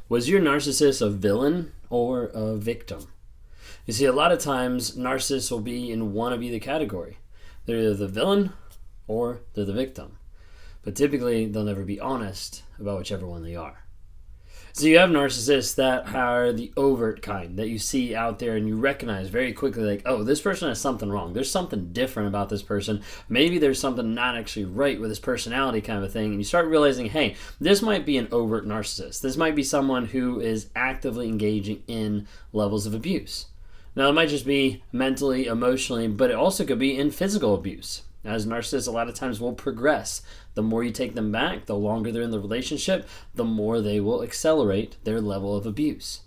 Was your narcissist a villain or a victim? You see, a lot of times narcissists will be in one of either category. They're either the villain or they're the victim. But typically, they'll never be honest about whichever one they are. So you have narcissists that are the overt kind that you see out there and you recognize very quickly, like, oh, this person has something wrong. There's something different about this person. Maybe there's something not actually right with his personality, kind of a thing. And you start realizing, hey, this might be an overt narcissist. This might be someone who is actively engaging in levels of abuse. Now, it might just be mentally, emotionally, but it also could be in physical abuse. As narcissists, a lot of times will progress. The more you take them back, the longer they're in the relationship, the more they will accelerate their level of abuse.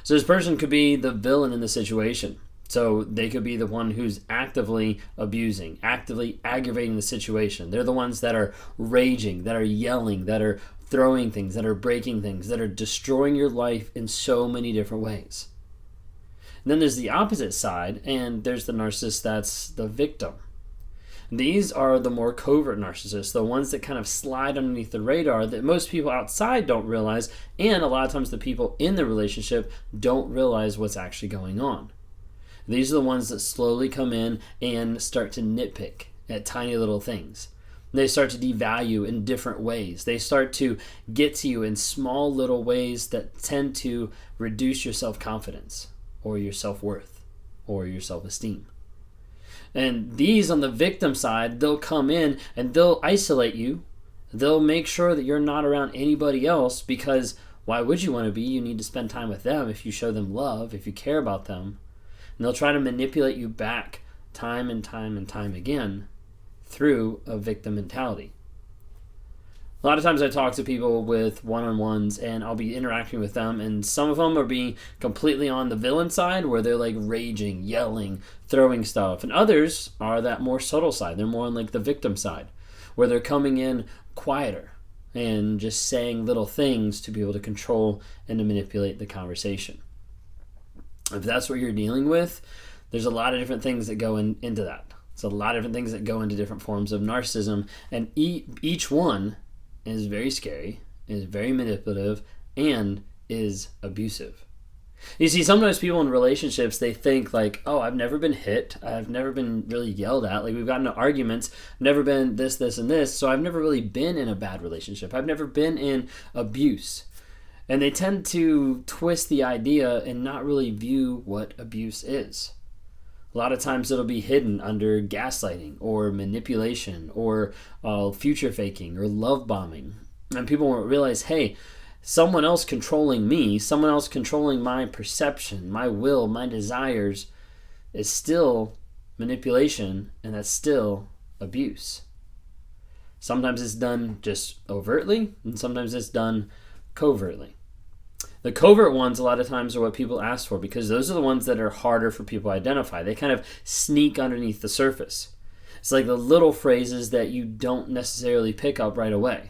So this person could be the villain in the situation. So they could be the one who's actively abusing, actively aggravating the situation. They're the ones that are raging, that are yelling, that are throwing things, that are breaking things, that are destroying your life in so many different ways. And then there's the opposite side, and there's the narcissist that's the victim. These are the more covert narcissists, the ones that kind of slide underneath the radar that most people outside don't realize, and a lot of times the people in the relationship don't realize what's actually going on. These are the ones that slowly come in and start to nitpick at tiny little things. They start to devalue in different ways. They start to get to you in small little ways that tend to reduce your self-confidence or your self-worth or your self-esteem. And these on the victim side, they'll come in and they'll isolate you. They'll make sure that you're not around anybody else because why would you want to be? You need to spend time with them if you show them love, if you care about them. And they'll try to manipulate you back time and time and time again through a victim mentality. A lot of times I talk to people with one-on-ones and I'll be interacting with them, and some of them are being completely on the villain side where they're like raging, yelling, throwing stuff, and others are that more subtle side. They're more on like the victim side where they're coming in quieter and just saying little things to be able to control and to manipulate the conversation. If that's what you're dealing with, there's a lot of different things that go into that. It's a lot of different things that go into different forms of narcissism, and each one is very scary, is very manipulative, and is abusive. You see, sometimes people in relationships, they think like, oh, I've never been hit. I've never been really yelled at. Like, we've gotten into arguments, never been this, and this. So I've never really been in a bad relationship. I've never been in abuse. And they tend to twist the idea and not really view what abuse is. A lot of times it'll be hidden under gaslighting or manipulation or future faking or love bombing. And people won't realize, hey, someone else controlling me, someone else controlling my perception, my will, my desires is still manipulation, and that's still abuse. Sometimes it's done just overtly, and sometimes it's done covertly. The covert ones a lot of times are what people ask for because those are the ones that are harder for people to identify. They kind of sneak underneath the surface. It's like the little phrases that you don't necessarily pick up right away.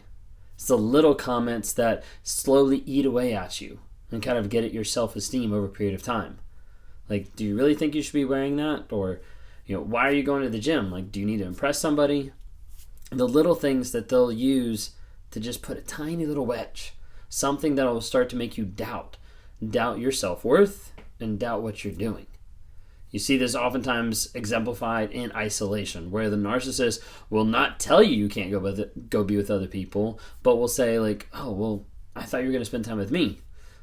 It's the little comments that slowly eat away at you and kind of get at your self-esteem over a period of time. Like, do you really think you should be wearing that? Or, why are you going to the gym? Like, do you need to impress somebody? The little things that they'll use to just put a tiny little wedge. Something that will start to make you doubt your self-worth and doubt what you're doing. You see this oftentimes exemplified in isolation, where the narcissist will not tell you can't go be with other people, but will say like, oh, well, I thought you were going to spend time with me.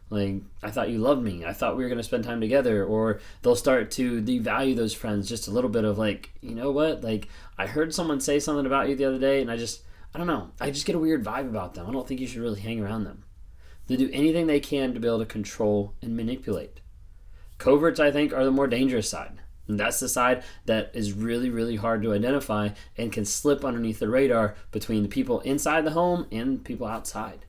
Like, I thought you loved me. I thought we were going to spend time together. Or they'll start to devalue those friends just a little bit of like, you know what? Like, I heard someone say something about you the other day, and I don't know. I just get a weird vibe about them. I don't think you should really hang around them. They do anything they can to be able to control and manipulate. Coverts, I think, are the more dangerous side. And that's the side that is really, really hard to identify and can slip underneath the radar between the people inside the home and people outside.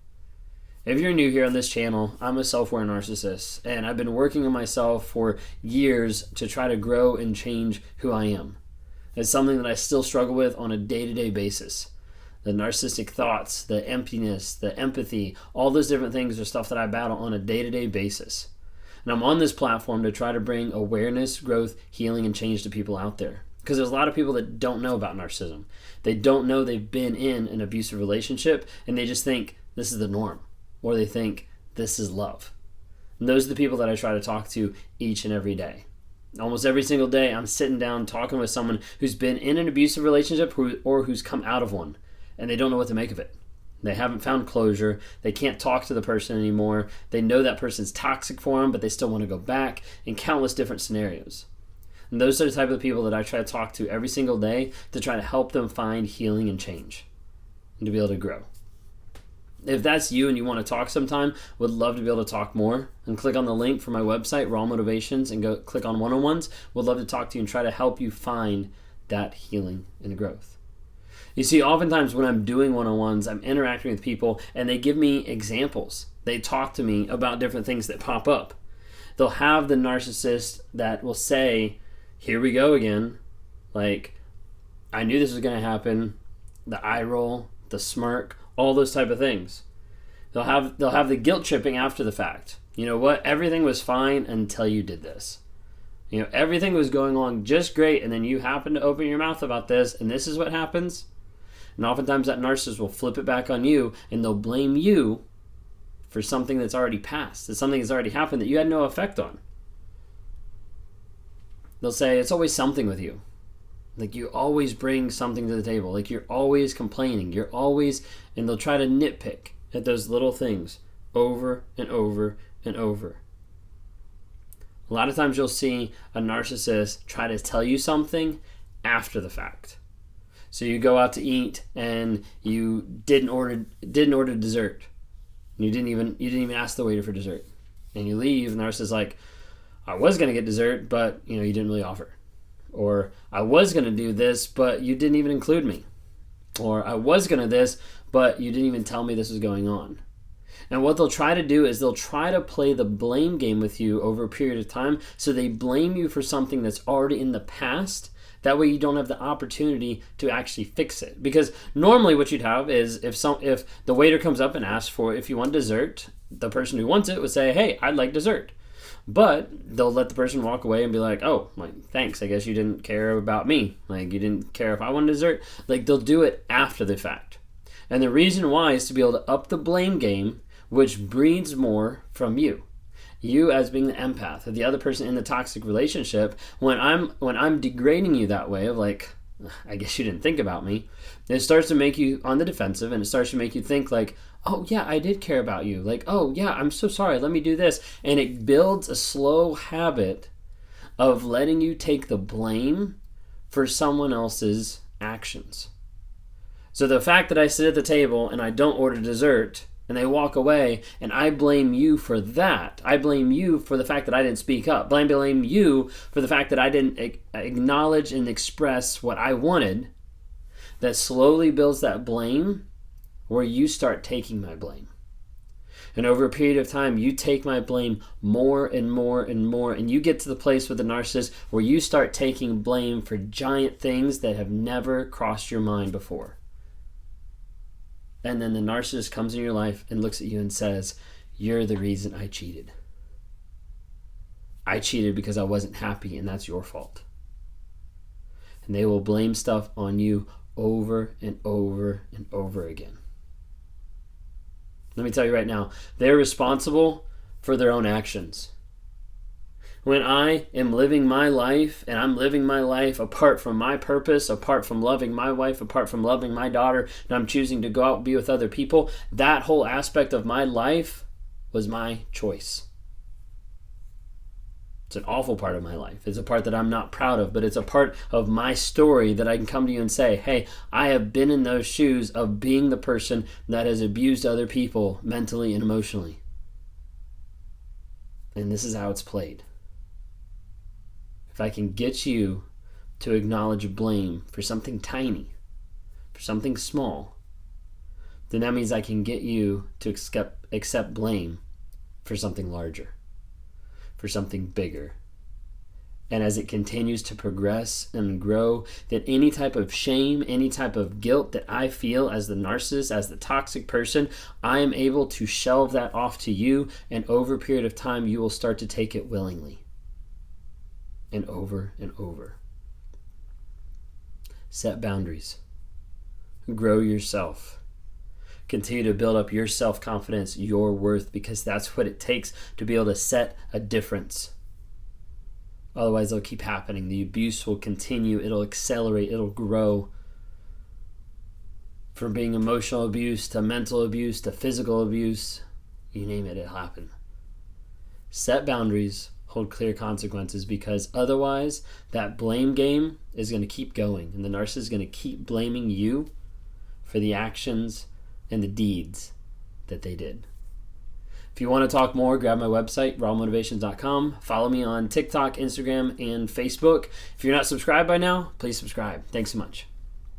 If you're new here on this channel, I'm a self-aware narcissist, and I've been working on myself for years to try to grow and change who I am. It's something that I still struggle with on a day-to-day basis. The narcissistic thoughts, the emptiness, the empathy, all those different things are stuff that I battle on a day-to-day basis. And I'm on this platform to try to bring awareness, growth, healing, and change to people out there. Because there's a lot of people that don't know about narcissism. They don't know they've been in an abusive relationship, and they just think this is the norm. Or they think This is love. And those are the people that I try to talk to each and every day. Almost every single day, I'm sitting down talking with someone who's been in an abusive relationship or who's come out of one, and they don't know what to make of it. They haven't found closure. They can't talk to the person anymore. They know that person's toxic for them, but they still want to go back, in countless different scenarios. And those are the type of people that I try to talk to every single day to try to help them find healing and change and to be able to grow. If that's you and you want to talk sometime, would love to be able to talk more. And click on the link for my website, Raw Motivations, and go click on one-on-ones. Would love to talk to you and try to help you find that healing and growth. You see, oftentimes when I'm doing one-on-ones, I'm interacting with people and they give me examples. They talk to me about different things that pop up. They'll have the narcissist that will say, here we go again. Like, I knew this was going to happen. The eye roll, the smirk, all those type of things. They'll have the guilt tripping after the fact. You know what? Everything was fine until you did this. You know, everything was going on just great, and then you happen to open your mouth about this, and this is what happens. And oftentimes that narcissist will flip it back on you, and they'll blame you for something that's already passed. It's something that's already happened that you had no effect on. They'll say, it's always something with you. Like, you always bring something to the table. Like, you're always complaining. You're always... And they'll try to nitpick at those little things over and over and over. A lot of times you'll see a narcissist try to tell you something after the fact. So you go out to eat and you didn't order dessert. You didn't even ask the waiter for dessert. And you leave, and the narcissist is like, I was going to get dessert, but you didn't really offer. Or I was going to do this, but you didn't even include me. Or I was going to this, but you didn't even tell me this was going on. And what they'll try to do is they'll try to play the blame game with you over a period of time. So they blame you for something that's already in the past. That way you don't have the opportunity to actually fix it. Because normally what you'd have is if the waiter comes up and asks for if you want dessert, the person who wants it would say, hey, I'd like dessert. But they'll let the person walk away and be like, oh, thanks. I guess you didn't care about me. Like, you didn't care if I wanted dessert. Like, they'll do it after the fact. And the reason why is to be able to up the blame game, which breeds more from you. You as being the empath, or the other person in the toxic relationship, when I'm degrading you that way of like, I guess you didn't think about me, it starts to make you on the defensive, and it starts to make you think like, oh yeah, I did care about you. Like, oh yeah, I'm so sorry, let me do this. And it builds a slow habit of letting you take the blame for someone else's actions. So the fact that I sit at the table and I don't order dessert, and they walk away, and I blame you for that. I blame you for the fact that I didn't speak up. I blame you for the fact that I didn't acknowledge and express what I wanted. That slowly builds that blame where you start taking my blame. And over a period of time, you take my blame more and more and more, and you get to the place with the narcissist where you start taking blame for giant things that have never crossed your mind before. And then the narcissist comes in your life and looks at you and says, you're the reason I cheated. I cheated because I wasn't happy, and that's your fault. And they will blame stuff on you over and over and over again. Let me tell you right now, they're responsible for their own actions. When I am living my life, and I'm living my life apart from my purpose, apart from loving my wife, apart from loving my daughter, and I'm choosing to go out and be with other people, that whole aspect of my life was my choice. It's an awful part of my life. It's a part that I'm not proud of, but it's a part of my story that I can come to you and say, hey, I have been in those shoes of being the person that has abused other people mentally and emotionally. And this is how it's played. If I can get you to acknowledge blame for something tiny, for something small, then that means I can get you to accept blame for something larger, for something bigger. And as it continues to progress and grow, that any type of shame, any type of guilt that I feel as the narcissist, as the toxic person, I am able to shelve that off to you, and over a period of time, you will start to take it willingly. And over and over. Set boundaries. Grow yourself. Continue to build up your self-confidence, your worth, because that's what it takes to be able to set a difference. Otherwise, it'll keep happening. The abuse will continue. It'll accelerate. It'll grow. From being emotional abuse to mental abuse to physical abuse, you name it, it'll happen. Set boundaries, hold clear consequences, because otherwise that blame game is going to keep going, and the narcissist is going to keep blaming you for the actions and the deeds that they did. If you want to talk more, grab my website, rawmotivations.com. Follow me on TikTok, Instagram, and Facebook. If you're not subscribed by now, please subscribe. Thanks so much.